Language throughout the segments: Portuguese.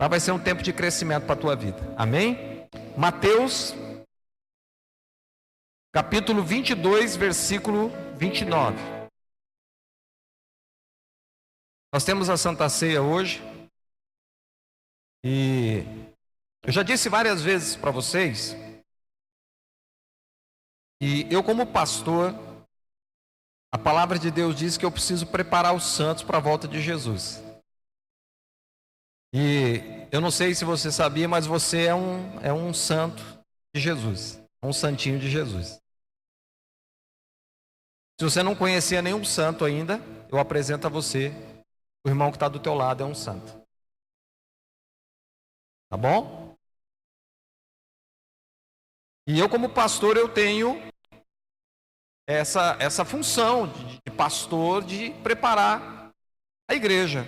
Lá vai ser um tempo de crescimento para a tua vida. Amém? Mateus, capítulo 22, versículo 29. Nós temos a Santa Ceia hoje. E eu já disse várias vezes para vocês. E eu, como pastor, a palavra de Deus diz que eu preciso preparar os santos para a volta de Jesus. E eu não sei se você sabia, mas você é um santo de Jesus, um santinho de Jesus. Se você não conhecia nenhum santo ainda, eu apresento a você, o irmão que está do teu lado é um santo. Tá bom? E eu, como pastor, eu tenho essa função de pastor, de preparar a igreja.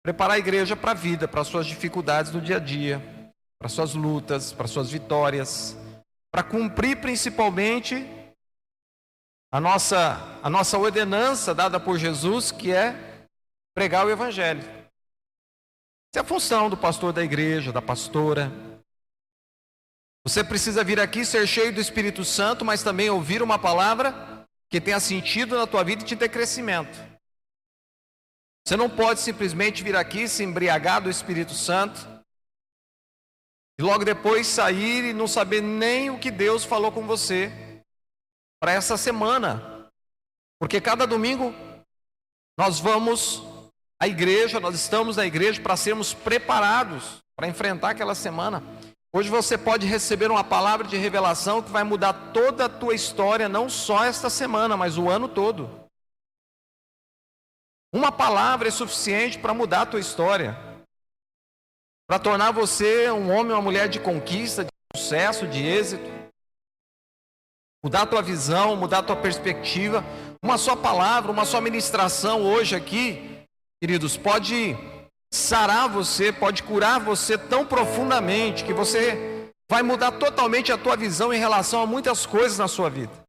Preparar a igreja para a vida, para as suas dificuldades do dia a dia, para as suas lutas, para as suas vitórias, para cumprir principalmente a nossa ordenança dada por Jesus, que é pregar o Evangelho. Essa é a função do pastor da igreja, da pastora. Você precisa vir aqui ser cheio do Espírito Santo, mas também ouvir uma palavra que tenha sentido na tua vida e te dê crescimento. Você não pode simplesmente vir aqui se embriagar do Espírito Santo e logo depois sair e não saber nem o que Deus falou com você para essa semana. Porque cada domingo nós vamos à igreja, nós estamos na igreja para sermos preparados para enfrentar aquela semana. Hoje você pode receber uma palavra de revelação que vai mudar toda a tua história, não só esta semana, mas o ano todo. Uma palavra é suficiente para mudar a tua história, para tornar você um homem ou uma mulher de conquista, de sucesso, de êxito, mudar a tua visão, mudar a tua perspectiva. Uma só palavra, uma só ministração hoje aqui, queridos, pode sarar você, pode curar você tão profundamente que você vai mudar totalmente a tua visão em relação a muitas coisas na sua vida.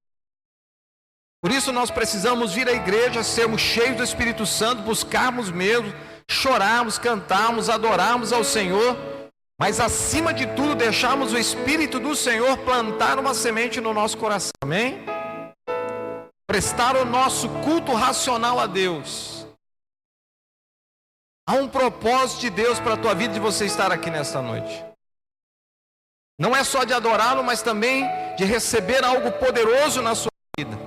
Por isso nós precisamos vir à igreja, sermos cheios do Espírito Santo, buscarmos mesmo, chorarmos, cantarmos, adorarmos ao Senhor, mas acima de tudo deixarmos o Espírito do Senhor plantar uma semente no nosso coração, amém? Prestar o nosso culto racional a Deus. Há um propósito de Deus para a tua vida de você estar aqui nesta noite. Não é só de adorá-lo, mas também de receber algo poderoso na sua vida.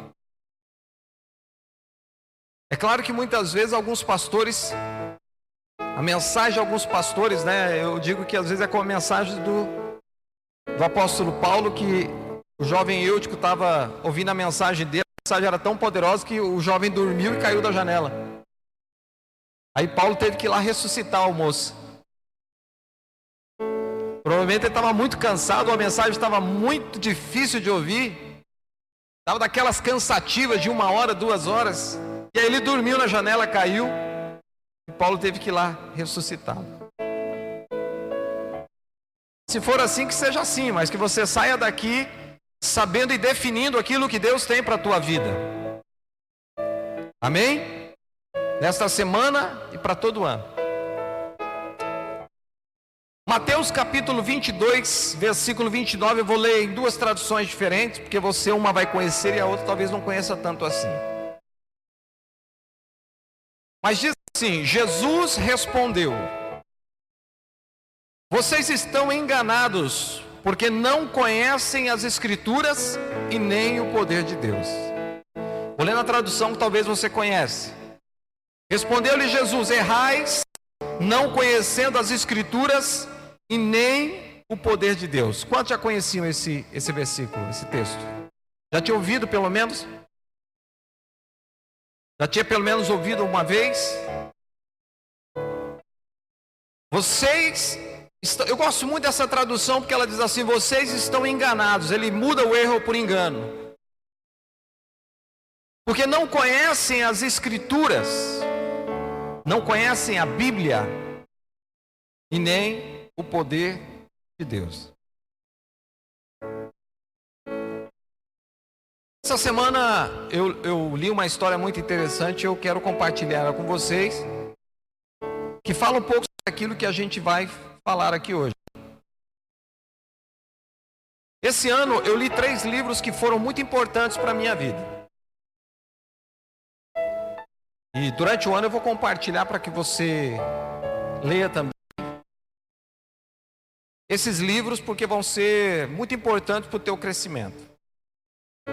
É claro que muitas vezes alguns pastores, a mensagem de alguns pastores, né? Eu digo que às vezes é como a mensagem do apóstolo Paulo, que o jovem Eutico estava ouvindo a mensagem dele, a mensagem era tão poderosa que o jovem dormiu e caiu da janela. Aí Paulo teve que ir lá ressuscitar o moço. Provavelmente ele estava muito cansado, a mensagem estava muito difícil de ouvir, estava daquelas cansativas de 1 hora, 2 horas. E aí ele dormiu na janela, caiu, e Paulo teve que ir lá ressuscitá-lo. Se for assim, que seja assim, mas que você saia daqui sabendo e definindo aquilo que Deus tem para a tua vida. Amém? Nesta semana e para todo ano. Mateus capítulo 22, versículo 29, eu vou ler em 2 traduções diferentes, porque você uma vai conhecer e a outra talvez não conheça tanto assim. Mas diz assim: Jesus respondeu: vocês estão enganados, porque não conhecem as Escrituras e nem o poder de Deus. Vou ler na tradução que talvez você conhece. Respondeu-lhe Jesus: errais, não conhecendo as Escrituras e nem o poder de Deus. Quantos já conheciam esse versículo, esse texto? Já tinha ouvido pelo menos? Já tinha pelo menos ouvido uma vez? Eu gosto muito dessa tradução porque ela diz assim: vocês estão enganados. Ele muda o erro por engano. Porque não conhecem as Escrituras, não conhecem a Bíblia e nem o poder de Deus. Essa semana eu li uma história muito interessante, eu quero compartilhar ela com vocês, que fala um pouco sobre aquilo que a gente vai falar aqui hoje. Esse ano eu li 3 livros que foram muito importantes para a minha vida. E durante o ano eu vou compartilhar para que você leia também esses livros, porque vão ser muito importantes para o teu crescimento.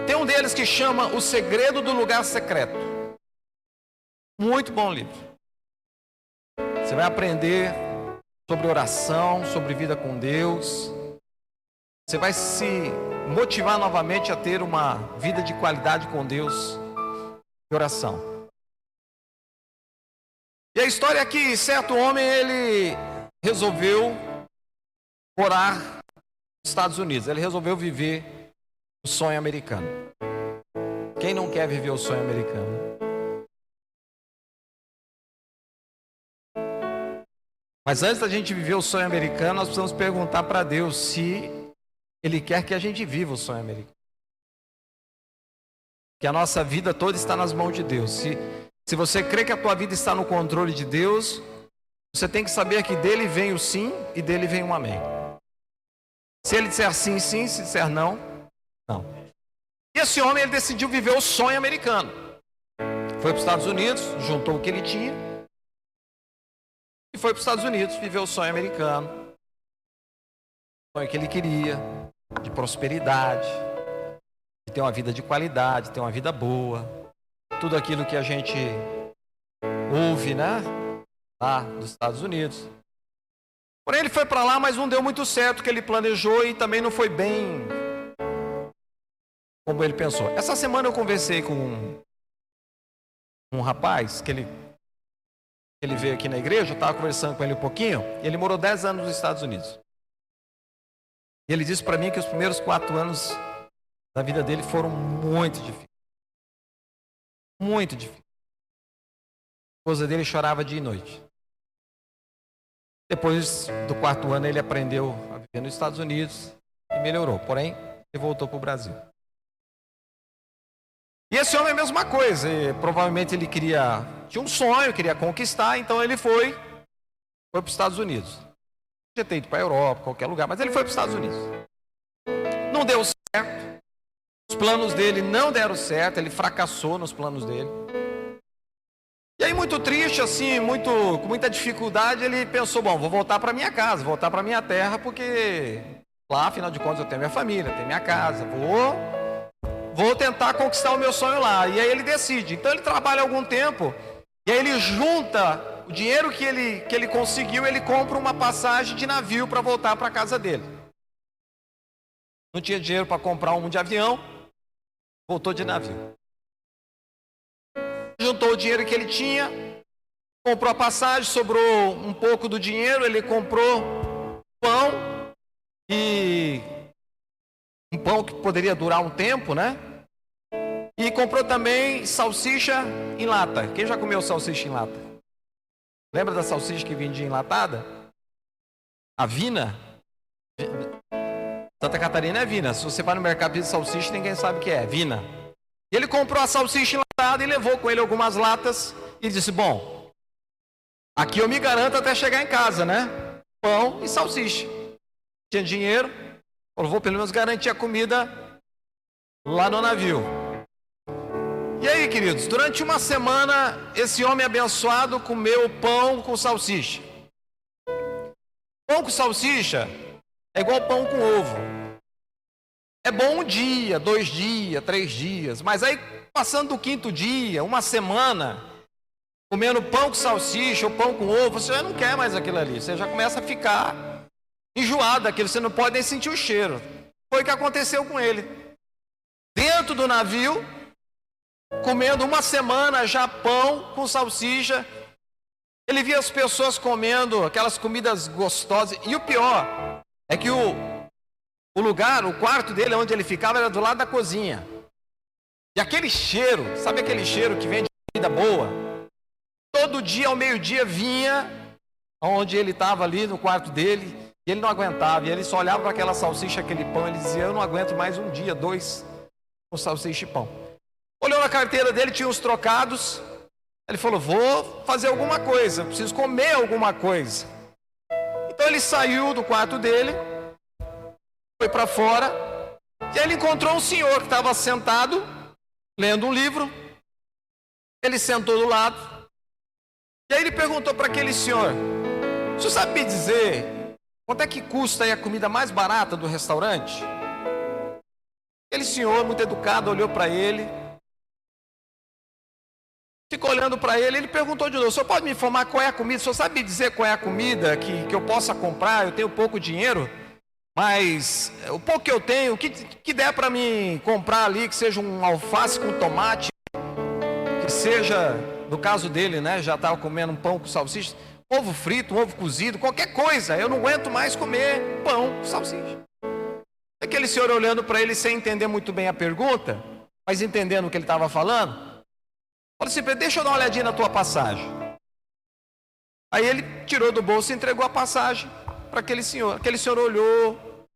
Tem um deles que chama O Segredo do Lugar Secreto. Muito bom livro. Você vai aprender sobre oração, sobre vida com Deus. Você vai se motivar novamente a ter uma vida de qualidade com Deus e oração. E a história é que certo homem, ele resolveu morar nos Estados Unidos. Ele resolveu viver o sonho americano. Quem não quer viver o sonho americano? Mas antes da gente viver o sonho americano, nós precisamos perguntar para Deus se Ele quer que a gente viva o sonho americano. Que a nossa vida toda está nas mãos de Deus. Se você crê que a tua vida está no controle de Deus, você tem que saber que dele vem o sim e dele vem o amém. Se ele disser sim, sim. Se disser não, não. E esse homem, ele decidiu viver o sonho americano. Foi para os Estados Unidos, juntou o que ele tinha e foi para os Estados Unidos viver o sonho americano. O sonho que ele queria, de prosperidade, de ter uma vida de qualidade, ter uma vida boa. Tudo aquilo que a gente ouve, né? Lá dos Estados Unidos. Porém, ele foi para lá, mas não deu muito certo o que ele planejou e também não foi bem como ele pensou. Essa semana eu conversei com um rapaz que ele veio aqui na igreja, eu estava conversando com ele um pouquinho, e ele morou 10 anos nos Estados Unidos. E ele disse para mim que os primeiros 4 anos da vida dele foram muito difíceis. Muito difíceis. A esposa dele chorava dia e noite. Depois do 4º ano ele aprendeu a viver nos Estados Unidos e melhorou. Porém, ele voltou para o Brasil. E esse homem é a mesma coisa. Provavelmente ele tinha um sonho, queria conquistar, então ele foi para os Estados Unidos. Podia ter ido para a Europa, qualquer lugar, mas ele foi para os Estados Unidos. Não deu certo. Os planos dele não deram certo, ele fracassou nos planos dele. E aí, muito triste, assim, com muita dificuldade, ele pensou, bom, vou voltar para minha casa, voltar para minha terra, porque lá, afinal de contas, eu tenho minha família, tenho minha casa, vou tentar conquistar o meu sonho lá. E aí ele decide. Então ele trabalha algum tempo, e aí ele junta o dinheiro que ele conseguiu, ele compra uma passagem de navio para voltar para a casa dele. Não tinha dinheiro para comprar um de avião, voltou de navio. Juntou o dinheiro que ele tinha, comprou a passagem, sobrou um pouco do dinheiro, ele comprou pão, e um pão que poderia durar um tempo, né? E comprou também salsicha em lata. Quem já comeu salsicha em lata? Lembra da salsicha que vendia enlatada? A Vina? Santa Catarina é Vina. Se você vai no mercado de salsicha, ninguém sabe o que é. Vina. E ele comprou a salsicha enlatada e levou com ele algumas latas e disse, bom, aqui eu me garanto até chegar em casa, né? Pão e salsicha. Tinha dinheiro, falou, vou pelo menos garantir a comida lá no navio. E aí, queridos, durante uma semana, esse homem abençoado comeu pão com salsicha. Pão com salsicha é igual pão com ovo. É bom um dia, 2 dias, 3 dias, mas aí passando do 5º dia, uma semana, comendo pão com salsicha ou pão com ovo, você já não quer mais aquilo ali, você já começa a ficar enjoado daquilo, você não pode nem sentir o cheiro. Foi o que aconteceu com ele. Dentro do navio, comendo uma semana já pão com salsicha, ele via as pessoas comendo aquelas comidas gostosas, e o pior é que o quarto dele, onde ele ficava, era do lado da cozinha. E aquele cheiro, sabe aquele cheiro que vem de comida boa? Todo dia, ao meio-dia, vinha onde ele estava ali no quarto dele, e ele não aguentava. E ele só olhava para aquela salsicha, aquele pão, ele dizia, eu não aguento mais um dia, 2, com salsicha e pão. Olhou na carteira dele, tinha uns trocados. Ele falou, vou fazer alguma coisa, preciso comer alguma coisa. ele saiu do quarto dele, foi para fora, e aí ele encontrou um senhor que estava sentado, lendo um livro. Ele sentou do lado, e aí ele perguntou para aquele senhor: o senhor sabe me dizer quanto é que custa aí a comida mais barata do restaurante? Aquele senhor, muito educado, olhou para ele, ficou olhando para ele. Ele perguntou de novo: o senhor pode me informar qual é a comida? O senhor sabe me dizer qual é a comida que eu possa comprar? Eu tenho pouco dinheiro, mas o pouco que eu tenho, o que der para mim comprar ali, que seja um alface com tomate, que seja, no caso dele, né, já estava comendo um pão com salsicha, ovo frito, um ovo cozido, qualquer coisa. Eu não aguento mais comer pão com salsicha. Aquele senhor olhando para ele sem entender muito bem a pergunta, mas entendendo o que ele estava falando, falou assim: deixa eu dar uma olhadinha na tua passagem. Aí ele tirou do bolso e entregou a passagem para aquele senhor. Aquele senhor olhou,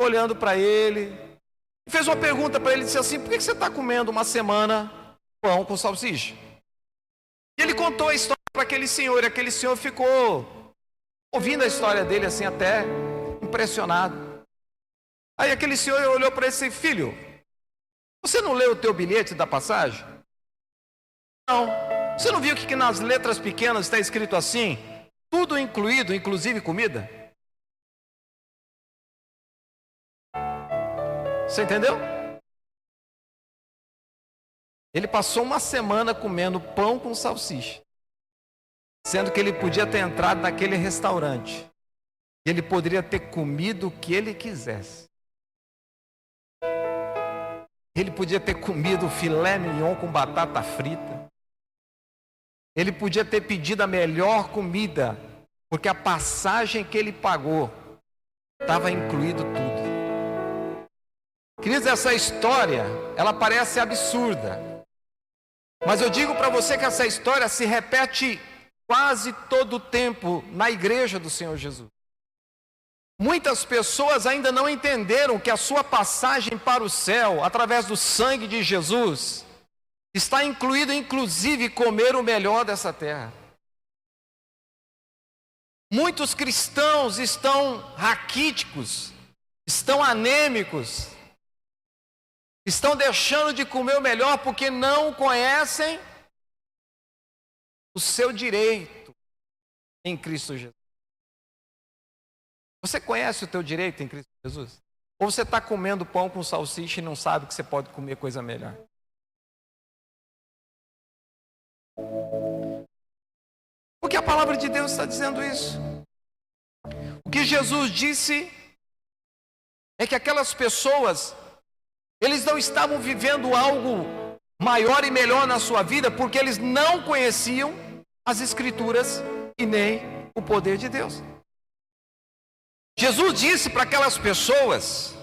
olhando para ele, e fez uma pergunta para ele, disse assim: por que você está comendo uma semana pão com salsicha? E ele contou a história para aquele senhor, e aquele senhor ficou ouvindo a história dele assim, até impressionado. Aí aquele senhor olhou para ele e disse: filho, você não leu o teu bilhete da passagem? Não. Você não viu que nas letras pequenas está escrito assim: tudo incluído, inclusive comida? Você entendeu? Ele passou uma semana comendo pão com salsicha, sendo que ele podia ter entrado naquele restaurante, ele poderia ter comido o que ele quisesse. Ele podia ter comido filé mignon com batata frita. Ele podia ter pedido a melhor comida, porque a passagem que ele pagou estava incluído tudo. Queridos, essa história, ela parece absurda, mas eu digo para você que essa história se repete quase todo o tempo na igreja do Senhor Jesus. Muitas pessoas ainda não entenderam que a sua passagem para o céu, através do sangue de Jesus, está incluído inclusive comer o melhor dessa terra. Muitos cristãos estão raquíticos, estão anêmicos, estão deixando de comer o melhor porque não conhecem o seu direito em Cristo Jesus. Você conhece o teu direito em Cristo Jesus? Ou você está comendo pão com salsicha e não sabe que você pode comer coisa melhor? Porque a palavra de Deus está dizendo isso. O que Jesus disse é que aquelas pessoas, eles não estavam vivendo algo maior e melhor na sua vida porque eles não conheciam as Escrituras e nem o poder de Deus. Jesus disse para aquelas pessoas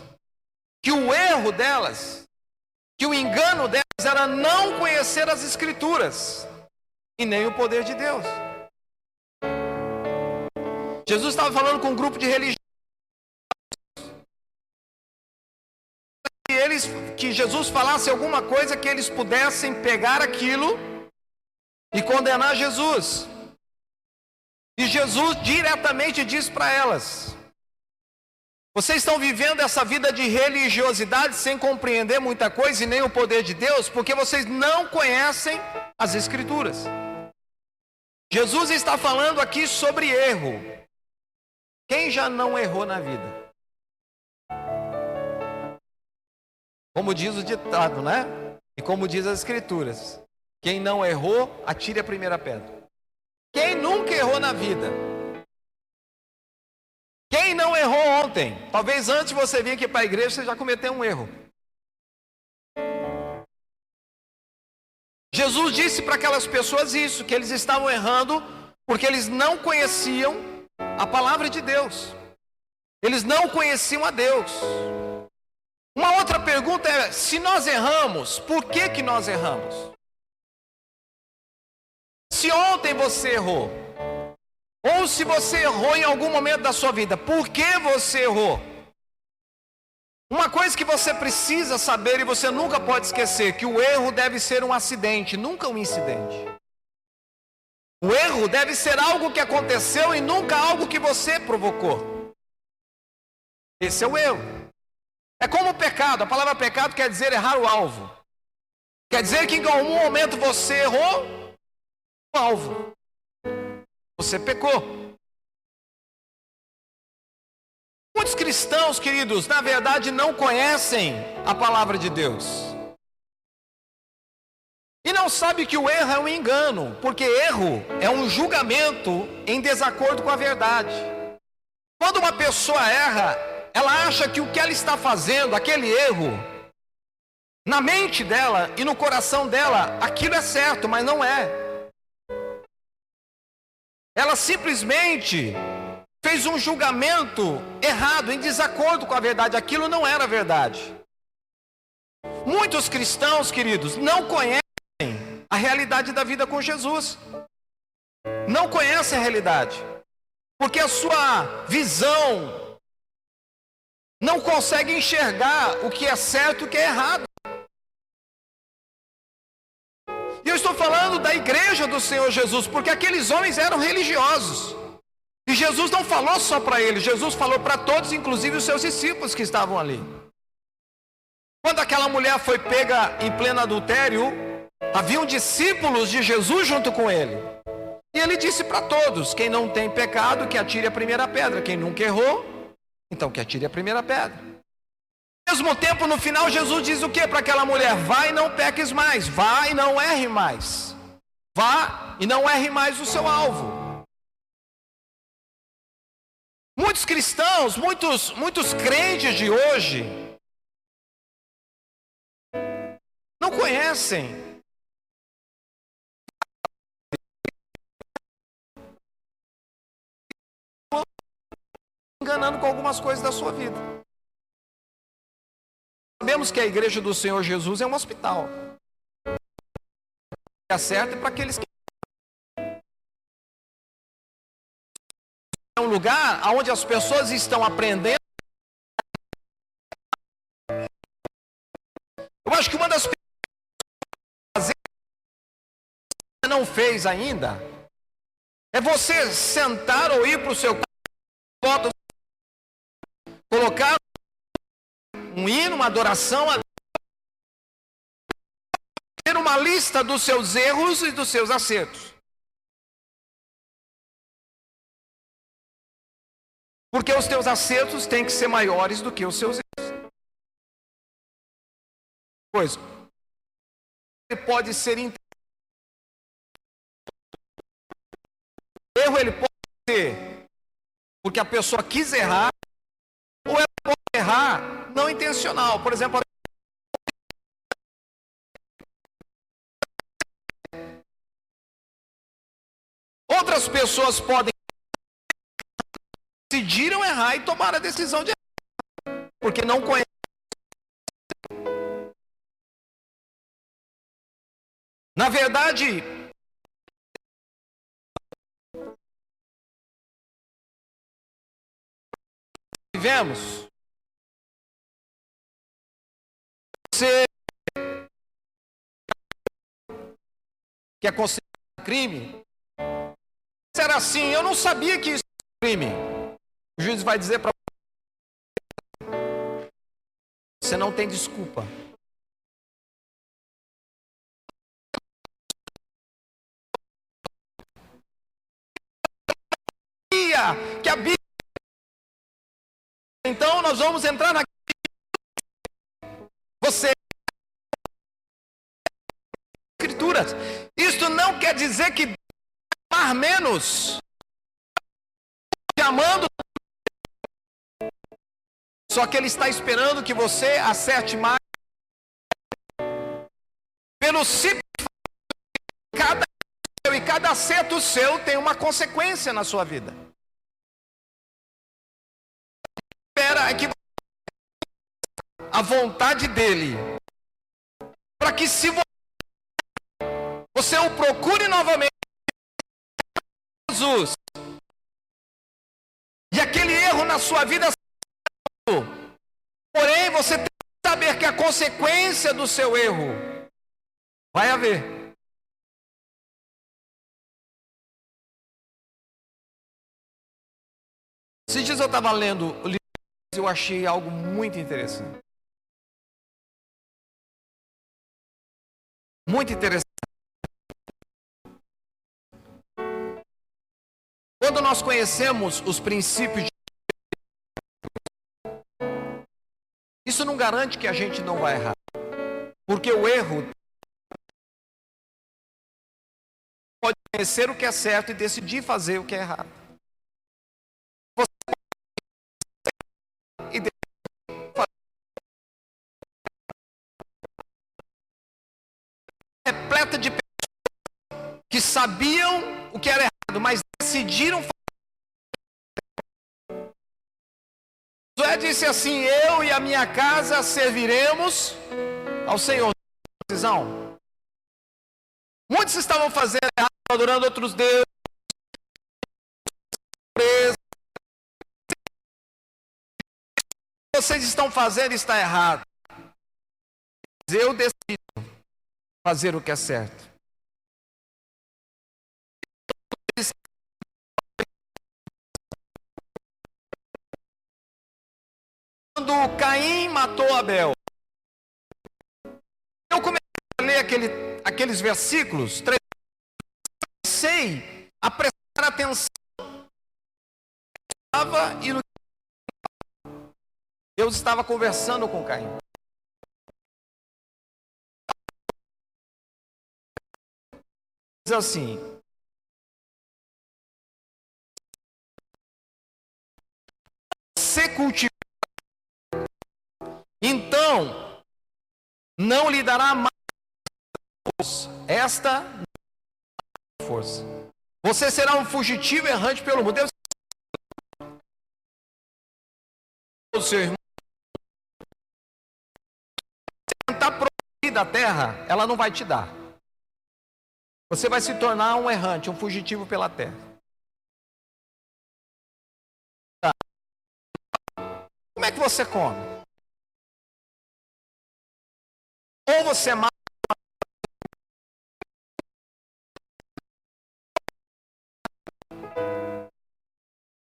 que o erro delas, que o engano delas era não conhecer as Escrituras e nem o poder de Deus. Jesus estava falando com um grupo de religiosos, que Jesus falasse alguma coisa que eles pudessem pegar aquilo e condenar Jesus. E Jesus diretamente diz para elas: vocês estão vivendo essa vida de religiosidade sem compreender muita coisa e nem o poder de Deus, porque vocês não conhecem as Escrituras. Jesus está falando aqui sobre erro. Quem já não errou na vida? Como diz o ditado, né? E como diz as Escrituras: quem não errou, atire a primeira pedra. Quem nunca errou na vida? Quem não errou ontem? Talvez antes de você vir aqui para a igreja, você já cometeu um erro. Jesus disse para aquelas pessoas isso, que eles estavam errando porque eles não conheciam a palavra de Deus. Eles não conheciam a Deus. Uma outra pergunta é: se nós erramos, por que nós erramos? Se ontem você errou, ou se você errou em algum momento da sua vida, por que você errou? Uma coisa que você precisa saber e você nunca pode esquecer: que o erro deve ser um acidente, nunca um incidente. O erro deve ser algo que aconteceu e nunca algo que você provocou. Esse é o erro. É como o pecado. A palavra pecado quer dizer errar o alvo. Quer dizer que em algum momento você errou o alvo. Você pecou. Muitos cristãos, queridos, na verdade não conhecem a palavra de Deus. E não sabem que o erro é um engano, porque erro é um julgamento em desacordo com a verdade. Quando uma pessoa erra, ela acha que o que ela está fazendo, aquele erro, na mente dela e no coração dela, aquilo é certo, mas não é. Ela simplesmente fez um julgamento errado, em desacordo com a verdade. Aquilo não era verdade. Muitos cristãos, queridos, não conhecem a realidade da vida com Jesus. Não conhecem a realidade. Porque a sua visão não consegue enxergar o que é certo e o que é errado. E eu estou falando da igreja do Senhor Jesus, porque aqueles homens eram religiosos. E Jesus não falou só para eles, Jesus falou para todos, inclusive os seus discípulos que estavam ali. Quando aquela mulher foi pega em pleno adultério, haviam discípulos de Jesus junto com ele. E ele disse para todos: quem não tem pecado, que atire a primeira pedra. Quem nunca errou, então que atire a primeira pedra. Ao mesmo tempo, no final, Jesus diz o que para aquela mulher? Vá e não peques mais, vá e não erre mais. Vá e não erre mais o seu alvo. Muitos cristãos, muitos crentes de hoje não conhecem enganando com algumas coisas da sua vida. Sabemos que a igreja do Senhor Jesus é um hospital. É certo para aqueles que é um lugar onde as pessoas estão aprendendo. Eu acho que uma das coisas que você não fez ainda é você sentar ou ir para o seu quarto, colocar um hino, uma adoração, ter uma lista dos seus erros e dos seus acertos. Porque os teus acertos têm que ser maiores do que os seus erros. Pois, ele pode ser erro, ele pode ser porque a pessoa quis errar, ou ela pode errar não intencional. Por exemplo, outras pessoas podem decidiram errar e tomaram a decisão de errar, porque não conhecem. Na verdade, vivemos, você que é considerado crime, será assim, eu não sabia que isso é crime. O juiz vai dizer para você: não tem desculpa. Que a Bíblia. Então nós vamos entrar na você escrituras. Isto não quer dizer que amar menos, amando. Só que ele está esperando que você acerte mais. Pelo simples cada acerto seu tem uma consequência na sua vida. Espera que a vontade dele, para que se você o procure novamente, Jesus, e aquele erro na sua vida, porém você tem que saber que a consequência do seu erro vai haver. Esses dias eu estava lendo o livro e eu achei algo muito interessante. Muito interessante. Quando nós conhecemos os princípios de Deus, isso não garante que a gente não vai errar. Porque o erro pode conhecer o que é certo e decidir fazer o que é errado. Você e repleta de pessoas que sabiam o que era errado, mas decidiram fazer. Josué disse assim: eu e a minha casa serviremos ao Senhor. Decisão. Muitos estavam fazendo errado, adorando outros deuses. O que vocês estão fazendo está errado. Eu decido fazer o que é certo. Quando Caim matou Abel, eu comecei a ler aqueles versículos, comecei a prestar atenção e no Deus estava conversando com Caim. Diz assim: se cultivar, então não lhe dará mais força. Esta força. Você será um fugitivo errante pelo mundo. Deus, o seu irmão, tentar produzir da terra, ela não vai te dar. Você vai se tornar um errante, um fugitivo pela terra. Tá. Como é que você come? Ou você mata.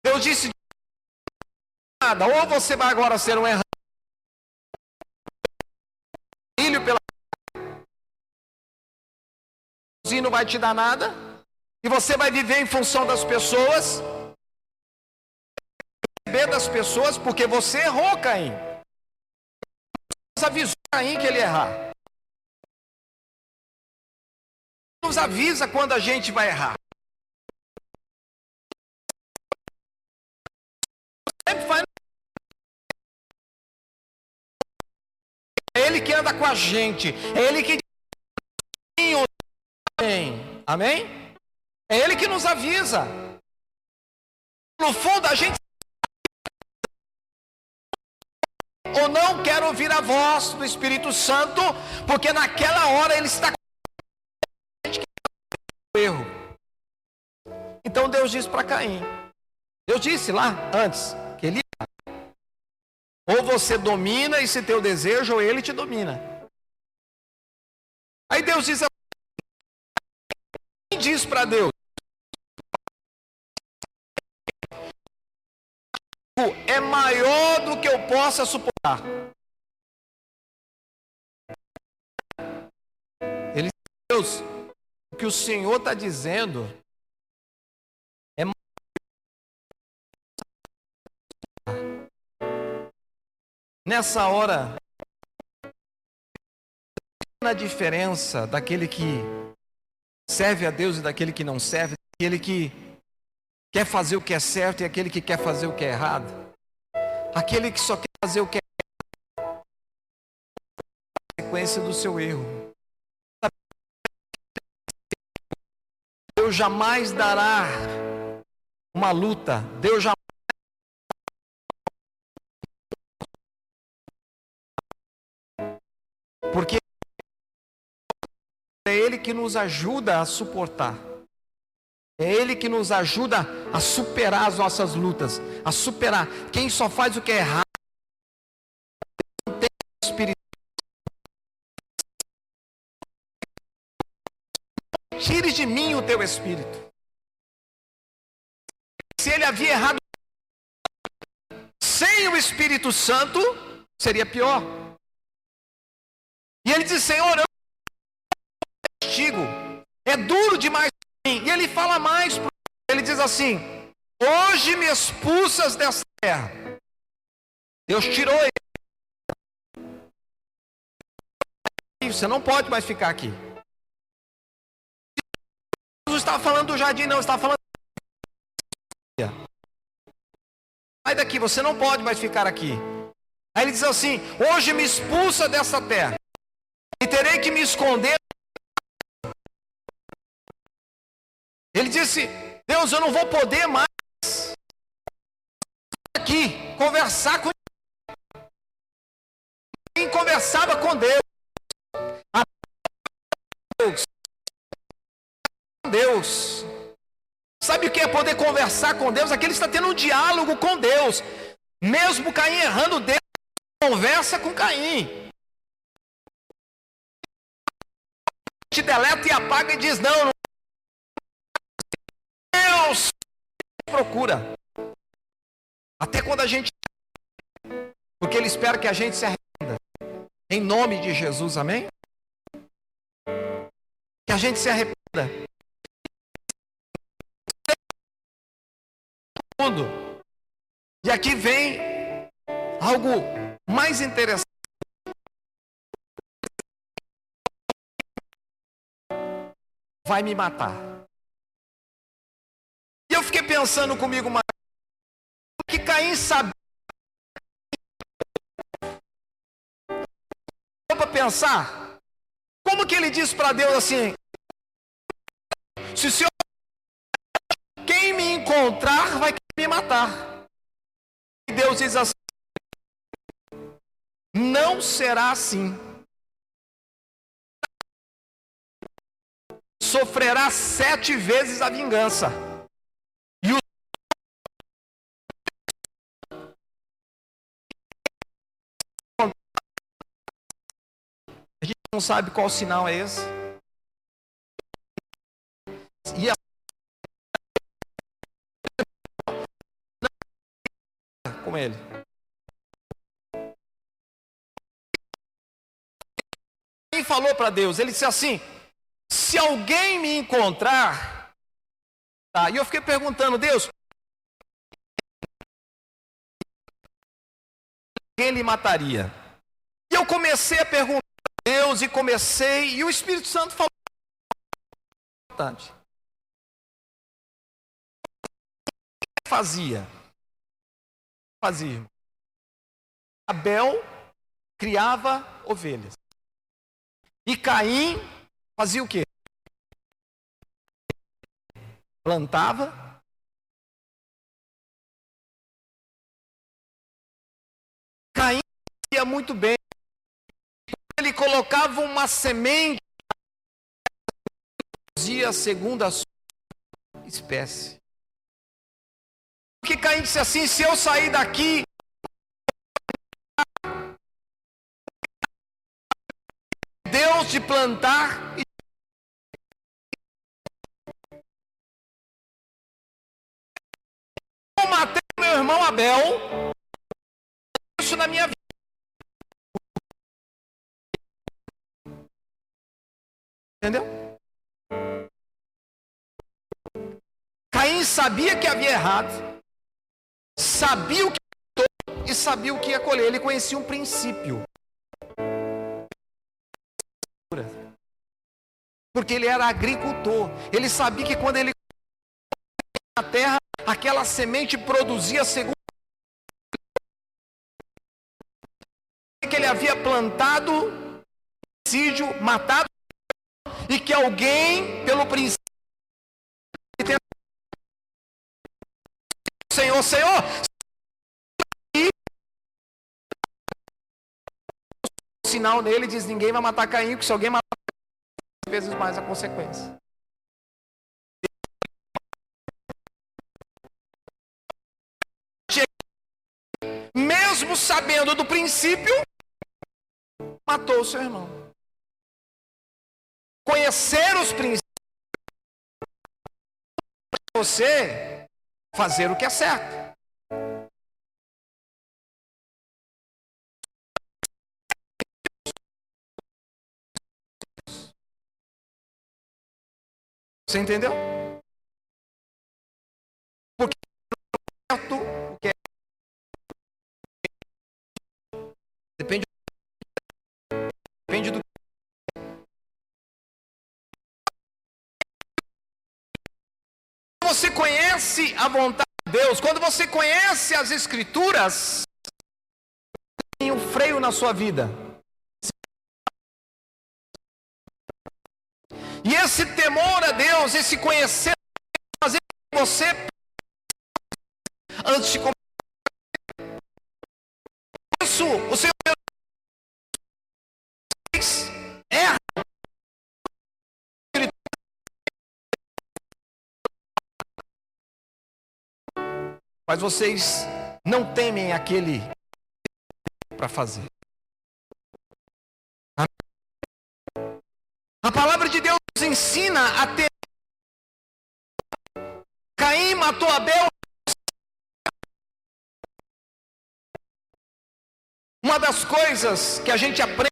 Deus disse nada. Ou você vai agora ser um errante, filho pela e não vai te dar nada, e você vai viver em função das pessoas, receber das pessoas, porque você errou, Caim. Deus avisou Caim que ele ia errar. Nos avisa quando a gente vai errar. É Ele que anda com a gente, é Ele que amém? É Ele que nos avisa. No fundo, a gente ou não quer ouvir a voz do Espírito Santo, porque naquela hora Ele está com a gente que é o erro. Então Deus disse para Caim, Deus disse lá antes, que ele ou você domina esse teu desejo, ou ele te domina. Aí Deus diz, diz para Deus, é maior do que eu possa suportar. Ele diz, Deus, o que o Senhor está dizendo é maior. Nessa hora, a diferença daquele que serve a Deus e daquele que não serve, daquele que quer fazer o que é certo e aquele que quer fazer o que é errado. Aquele que só quer fazer o que é errado, é a consequência do seu erro. Deus jamais dará uma luta. Deus jamais porque é Ele que nos ajuda a suportar. É Ele que nos ajuda a superar as nossas lutas, a superar. Quem só faz o que é errado não tem espírito. Tire de mim o teu espírito. Se ele havia errado, sem o Espírito Santo seria pior. E ele diz: Senhor, eu castigo, é duro demais para mim. E ele fala mais, ele diz assim: hoje me expulsas dessa terra. Deus tirou ele. Você não pode mais ficar aqui. Jesus estava falando do jardim, não, estava falando. Sai daqui, você não pode mais ficar aqui. Aí ele diz assim: hoje me expulsa dessa terra, e terei que me esconder. Ele disse: Deus, eu não vou poder mais aqui conversar com quem conversava com Deus. Deus. Sabe o que é poder conversar com Deus? Aqui ele está tendo um diálogo com Deus. Mesmo Caim errando, Deus conversa com Caim. Te deleta e apaga e diz: não. Deus procura. Até quando a gente... porque ele espera que a gente se arrependa. Em nome de Jesus, amém? Que a gente se arrependa. E aqui vem algo mais interessante. Vai me matar. E eu fiquei pensando comigo, mas que Caim sabia. Para pensar, como que ele disse para Deus assim: se o Senhor, quem me encontrar vai me matar. E Deus diz assim: não será assim. Sofrerá 7 vezes a vingança. E o... a gente não sabe qual sinal é esse. E a... com ele. Quem falou para Deus? Ele disse assim: se alguém me encontrar, tá? E eu fiquei perguntando: Deus, quem lhe mataria? E eu comecei a perguntar a Deus e o Espírito Santo falou importante. Fazia. Abel criava ovelhas. E Caim fazia o quê? Plantava. Caim fazia muito bem. Ele colocava uma semente, produzia segundo a sua espécie. Porque Caim disse assim: se eu sair daqui, Deus de plantar e eu matei meu irmão Abel, isso na minha vida. Entendeu? Caim sabia que havia errado, sabia o que e sabia o que ia colher. Ele conhecia um princípio. Porque ele era agricultor. Ele sabia que quando ele na terra, aquela semente produzia segundo que ele havia plantado, matado, e que alguém, pelo princípio, Senhor, o sinal nele diz: ninguém vai matar Caim, porque se alguém matar, vezes mais a consequência. Mesmo sabendo do princípio, matou o seu irmão. Conhecer os princípios para você fazer o que é certo. Você entendeu? Porque o que é depende do quando você conhece a vontade de Deus, quando você conhece as Escrituras, tem um freio na sua vida. E esse temor a Deus, esse conhecer, fazer com você antes de começar. Isso, o Senhor erra. Mas vocês não temem aquele para fazer. A palavra de Deus nos ensina a ter. Caim matou Abel. Uma das coisas que a gente aprende,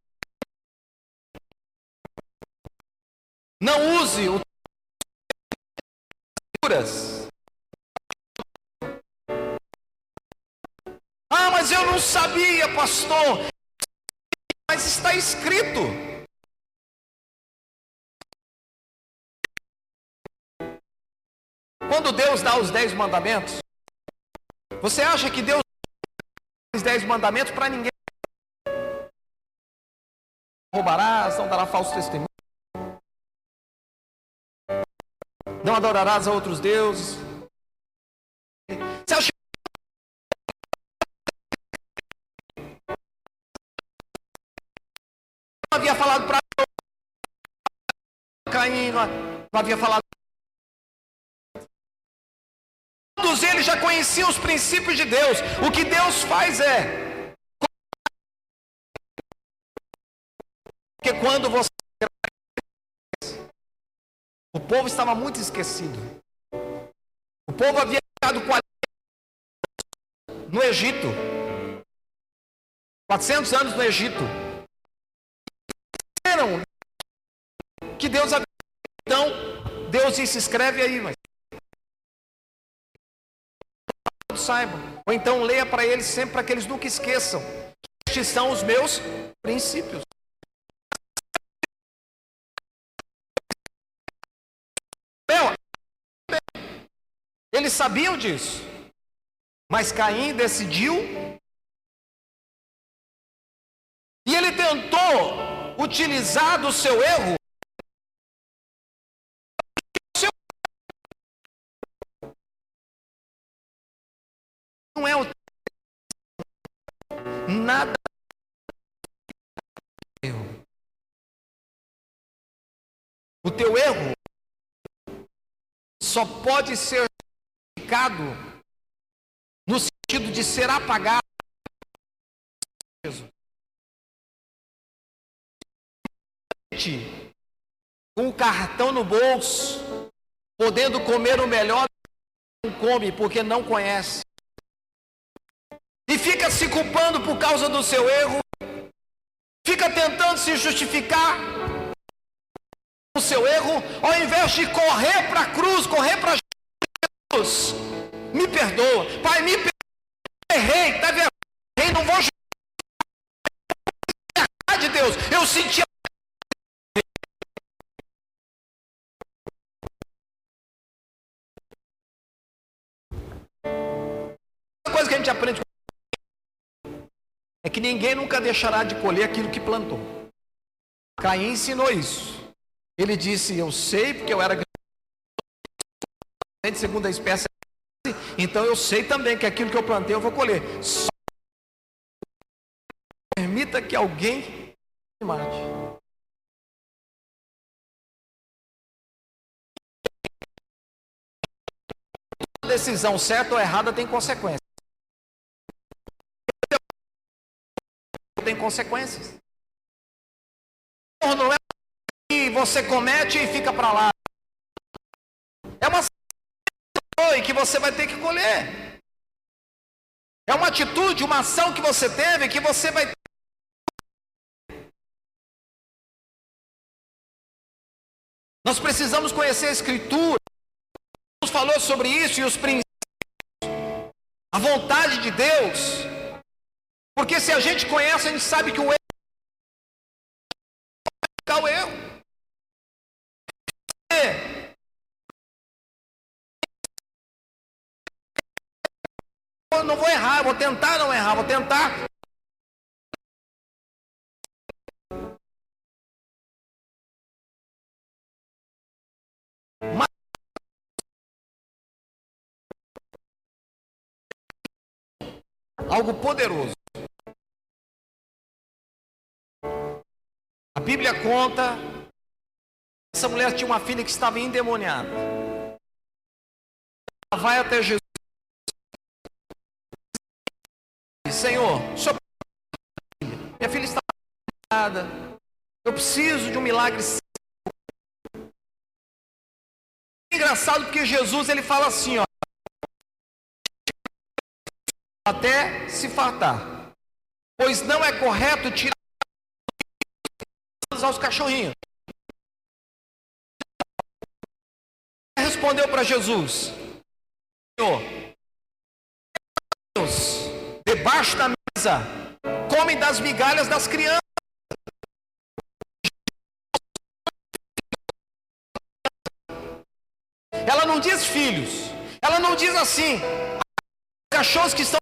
não use o mas eu não sabia, pastor. Mas está escrito. Quando Deus dá os 10 mandamentos, você acha que Deus dá os 10 mandamentos para ninguém? Roubarás, não dará falso testemunho, não adorarás a outros deuses. Você acha que não havia falado para Caim, não havia falado? Todos eles já conheciam os princípios de Deus. O que Deus faz é, porque quando você, o povo estava muito esquecido. O povo havia ficado no Egito, 400 anos no Egito. Que Deus havia. Então Deus disse: escreve aí, mas saibam. Ou então leia para eles sempre, para que eles nunca esqueçam. Estes são os meus princípios. Eles sabiam disso. Mas Caim decidiu. E ele tentou utilizar do seu erro. Não é o nada erro. O teu erro só pode ser justificado no sentido de ser apagado. Com o cartão no bolso, podendo comer o melhor, não come porque não conhece. E fica se culpando por causa do seu erro. Fica tentando se justificar o seu erro, ao invés de correr para a cruz, correr para Jesus. Me perdoa, Pai, me perdoa. Errei, está vendo? Errei, não vou justificar de Deus. Eu senti a coisa que a gente aprende é que ninguém nunca deixará de colher aquilo que plantou. Caim ensinou isso. Ele disse: eu sei porque eu era de segunda espécie, então eu sei também que aquilo que eu plantei eu vou colher. Só permita que alguém me mate. A decisão certa ou errada tem consequências. Tem consequências. Não é que você comete e fica para lá. É uma atitude que você vai ter que colher. É uma atitude, uma ação que você teve que você vai ter. Nós precisamos conhecer a Escritura. Jesus falou sobre isso e os princípios, a vontade de Deus. Porque se a gente conhece, a gente sabe que o erro é o erro. Eu não vou errar, eu vou tentar não errar, vou tentar. Mas algo poderoso. A Bíblia conta, essa mulher tinha uma filha que estava endemoniada. Ela vai até Jesus. Senhor, minha filha está endemoniada. Eu preciso de um milagre. É engraçado porque Jesus ele fala assim, ó, até se fartar, pois não é correto tirar aos cachorrinhos. Respondeu para Jesus: Senhor, debaixo da mesa comem das migalhas das crianças. Ela não diz filhos, ela não diz assim, cachorros que estão.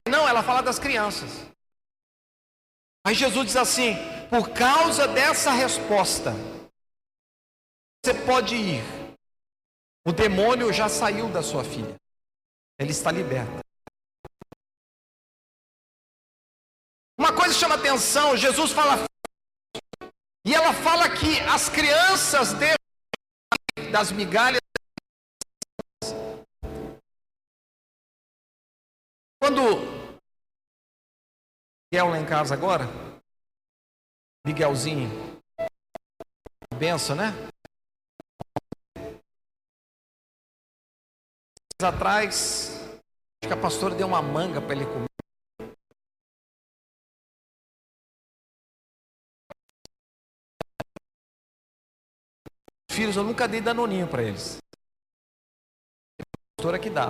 Não, ela fala das crianças. Aí Jesus diz assim: por causa dessa resposta, você pode ir. O demônio já saiu da sua filha. Ele está liberto. Uma coisa chama atenção, Jesus fala, e ela fala que as crianças das migalhas. Quando Miguel lá em casa agora, Miguelzinho, benção, né? Atrás, acho que a pastora deu uma manga para ele comer. Filhos, eu nunca dei danoninho para eles. A pastora que dá.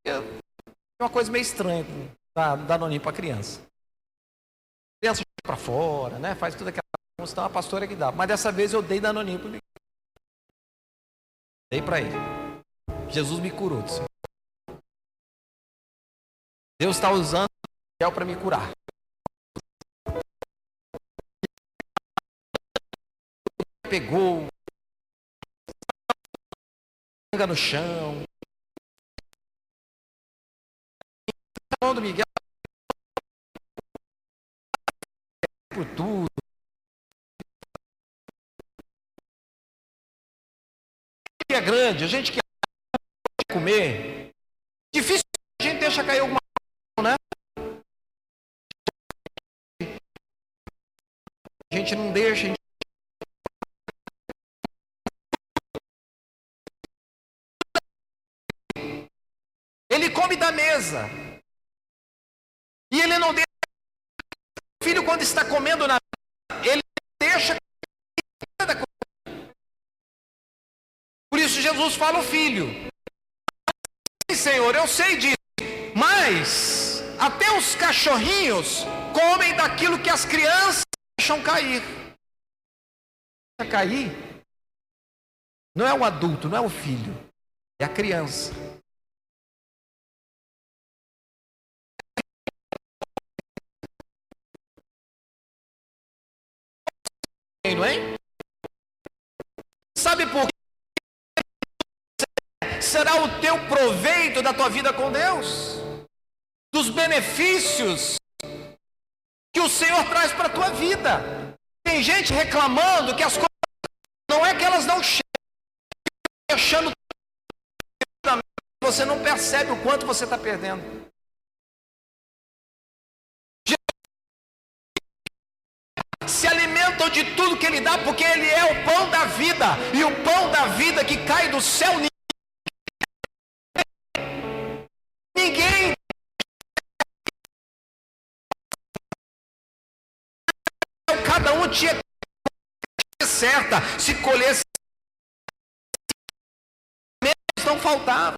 É uma coisa meio estranha dar danoninho para criança. Criança para fora, né? Faz tudo aquela coisa, então a pastora que dá. Mas dessa vez eu dei danoninho para ele. Dei para ele. Jesus me curou disso. Deus está usando o Miguel para me curar. Pegou no chão. A mão do Miguel por tudo. A gente que é grande, a gente que quer comer, difícil a gente deixa cair alguma coisa, né? A gente não deixa. Ele come da mesa. E ele não deixa. O filho, quando está comendo na mesa, ele deixa. Por isso Jesus fala ao filho: Senhor, eu sei disso, mas até os cachorrinhos comem daquilo que as crianças deixam cair. Cair não é o adulto, não é o filho, é a criança. Hein? Sabe por quê? Será o teu proveito da tua vida com Deus, dos benefícios que o Senhor traz para a tua vida. Tem gente reclamando que as coisas não é que elas não chegam, achando que você não percebe o quanto você está perdendo. Se alimentam de tudo que Ele dá, porque Ele é o pão da vida, e o pão da vida que cai do céu, ninguém cada um tinha certa, se colhesse, não faltava.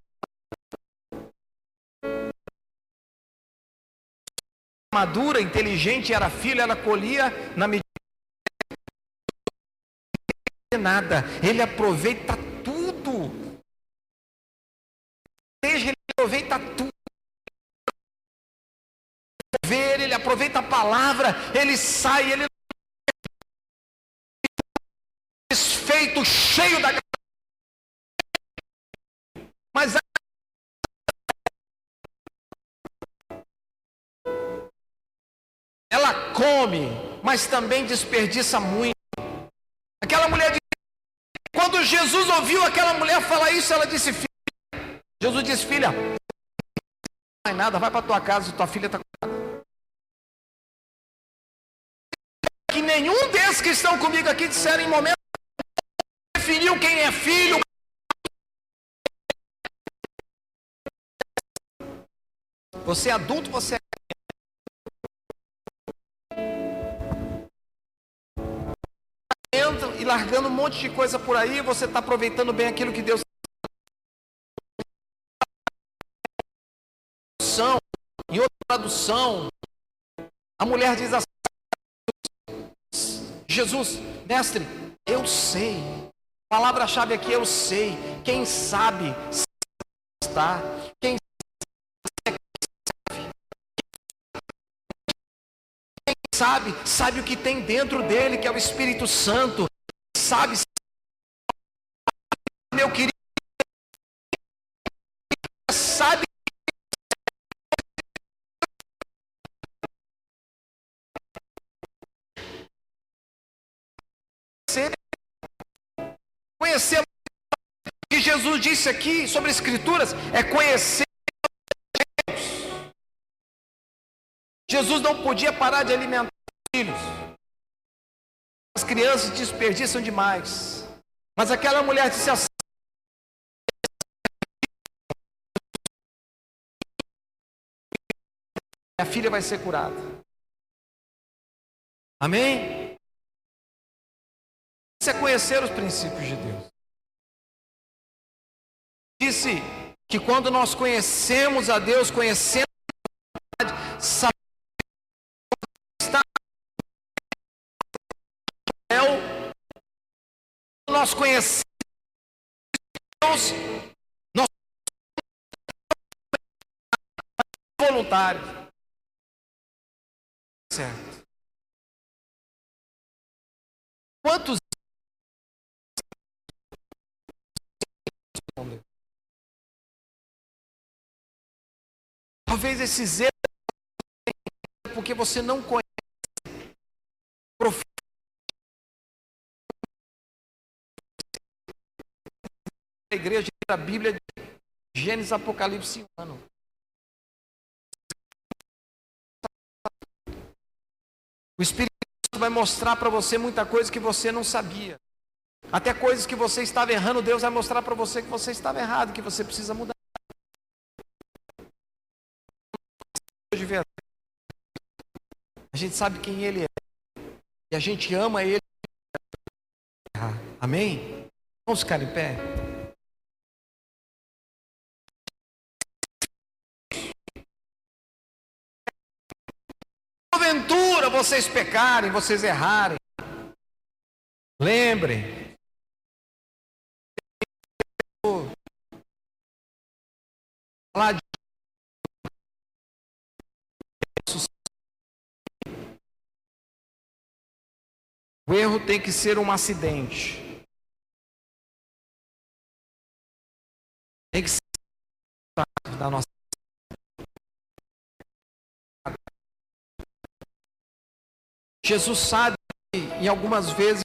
Madura, inteligente, era filho, ela colhia na medida de nada. Ele aproveita tudo. Ele aproveita tudo. Ele aproveita a palavra, ele sai, ele desfeito, cheio da, mas ela come, mas também desperdiça muito. Aquela mulher, quando Jesus ouviu aquela mulher falar isso, ela disse: filha, Jesus disse: filha, não vai nada, vai para tua casa, tua filha está curada. Que nenhum desses que estão comigo aqui disseram em momento definiu quem é filho. Você é adulto, você é e largando um monte de coisa por aí, você está aproveitando bem aquilo que Deus. Em outra tradução, a mulher diz assim: Jesus, mestre, eu sei. A palavra-chave aqui, eu sei. Quem sabe está. Quem sabe, sabe o que tem dentro dele, que é o Espírito Santo. Sabe, meu querido, sabe. Conhecer o que Jesus disse aqui sobre as Escrituras é conhecer Deus. Jesus não podia parar de alimentar os filhos. As crianças desperdiçam demais. Mas aquela mulher disse assim: minha filha vai ser curada. Amém? Isso é conhecer os princípios de Deus. Disse que quando nós conhecemos a Deus, conhecemos a verdade, sabemos que está no céu. Nós conhecemos Deus, nós somos voluntários. Certo. Quantos talvez esse zelo porque você não conhece a igreja da Bíblia de Gênesis, Apocalipse e ano. O Espírito Santo vai mostrar para você muita coisa que você não sabia. Até coisas que você estava errando, Deus vai mostrar para você que você estava errado, que você precisa mudar. A gente sabe quem Ele é. E a gente ama Ele. Amém? Vamos ficar em pé? Porventura vocês pecarem, vocês errarem. Lembrem. Lá de o erro tem que ser um acidente. Tem que ser da nossa. Jesus sabe que em algumas vezes